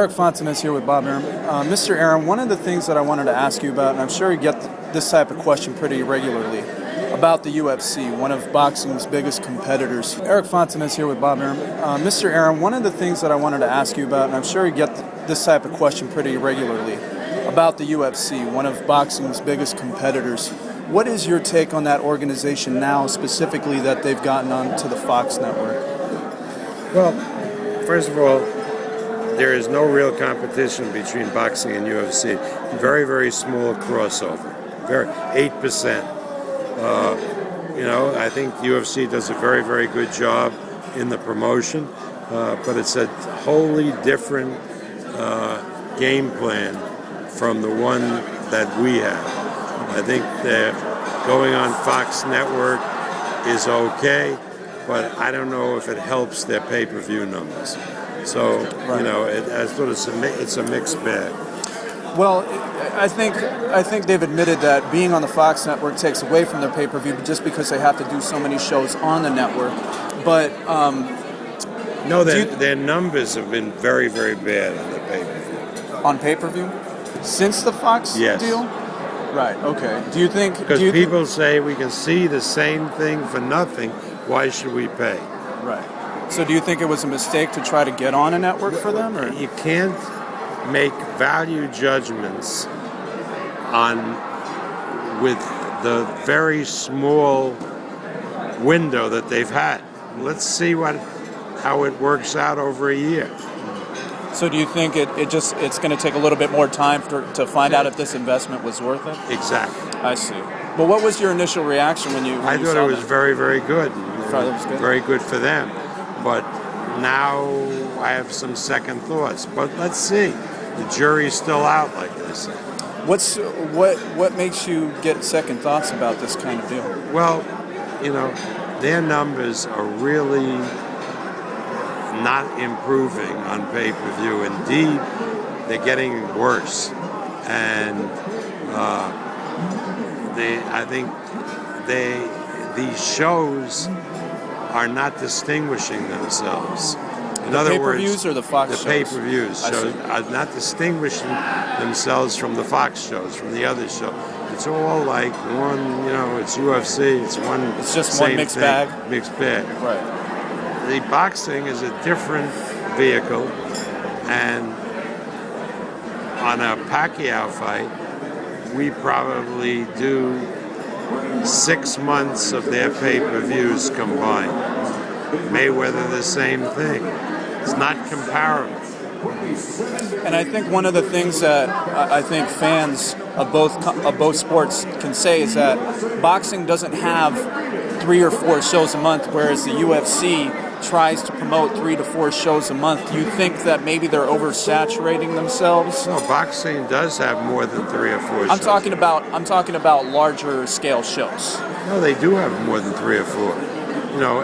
Erik Fontanez here with Bob Arum. Mr. Arum, one of the things that I wanted to ask you about, and I'm sure you get this type of question pretty regularly, about the UFC, one of boxing's biggest competitors. Erik Fontanez here with Bob Arum. Mr. Arum, one of the things that I wanted to ask you about, and I'm sure you get this type of question pretty regularly, about the UFC, one of boxing's biggest competitors. What is your take on that organization now, specifically that they've gotten onto the Fox network? Well, first of all, there is no real competition between boxing and UFC. Very, very small crossover. 8%. I think UFC does a very, very good job in the promotion, but it's a wholly different game plan from the one that we have. I think that going on Fox Network is okay, but I don't know if it helps their pay-per-view numbers. So, it's a mixed bag. Well, I think they've admitted that being on the Fox network takes away from their pay-per-view just because they have to do so many shows on the network. But no, their numbers have been very, very bad on the pay-per-view. On pay-per-view? Since the Fox deal? Right, okay. Do you think... Because people say we can see the same thing for nothing, why should we pay? Right. So do you think it was a mistake to try to get on a network for them? Or? You can't make value judgments with the very small window that they've had. Let's see how it works out over a year. So do you think it's going to take a little bit more time to find out if this investment was worth it? Exactly. I see. Well, what was your initial reaction when you I thought it was very, very good. Thought it was good? Very good for them. But now I have some second thoughts. But let's see. The jury's still out, like they say. What makes you get second thoughts about this kind of deal? Well, their numbers are really not improving on pay-per-view. Indeed, they're getting worse. And I think these shows are not distinguishing themselves. In other words, pay-per-views or the Fox shows? The pay-per-views are not distinguishing themselves from the Fox shows, from the other show. It's all like one, it's UFC, it's just one mixed bag? Mixed bag. Right. The boxing is a different vehicle, and on a Pacquiao fight, we probably do 6 months of their pay-per-views combined. Mayweather, the same thing. It's not comparable. And I think one of the things that I think fans of both sports can say is that boxing doesn't have 3 or 4 shows a month, whereas the UFC tries to promote 3 to 4 shows a month. Do you think that maybe they're oversaturating themselves? No, boxing does have more than 3 or 4 shows. I'm talking about larger scale shows. No, they do have more than 3 or 4.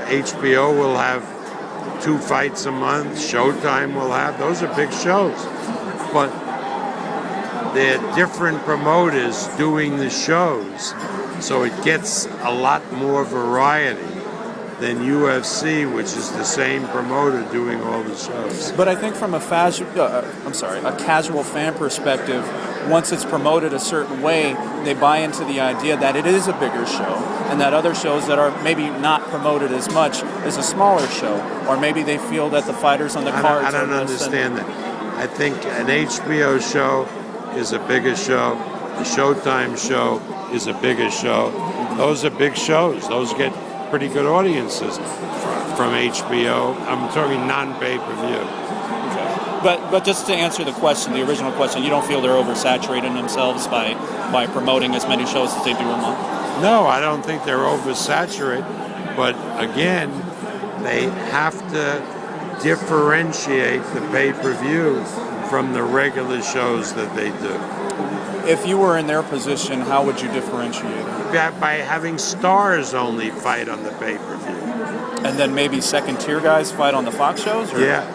HBO will have 2 fights a month. Showtime will have. Those are big shows. But they're different promoters doing the shows, so it gets a lot more variety than UFC, which is the same promoter doing all the shows. But I think from a casual fan perspective, once it's promoted a certain way, they buy into the idea that it is a bigger show, and that other shows that are maybe not promoted as much is a smaller show, or maybe they feel that the fighters on the cards. I don't understand that. I think an HBO show is a bigger show. The Showtime show is a bigger show. Those are big shows. Those get pretty good audiences from HBO. I'm talking non-pay-per-view. Okay. But just to answer the question, the original question, you don't feel they're oversaturating themselves by promoting as many shows as they do a month? No, I don't think they're oversaturated. But again, they have to differentiate the pay-per-view from the regular shows that they do. If you were in their position, how would you differentiate it? By having stars only fight on the pay-per-view. And then maybe second-tier guys fight on the Fox shows? Or? Yeah.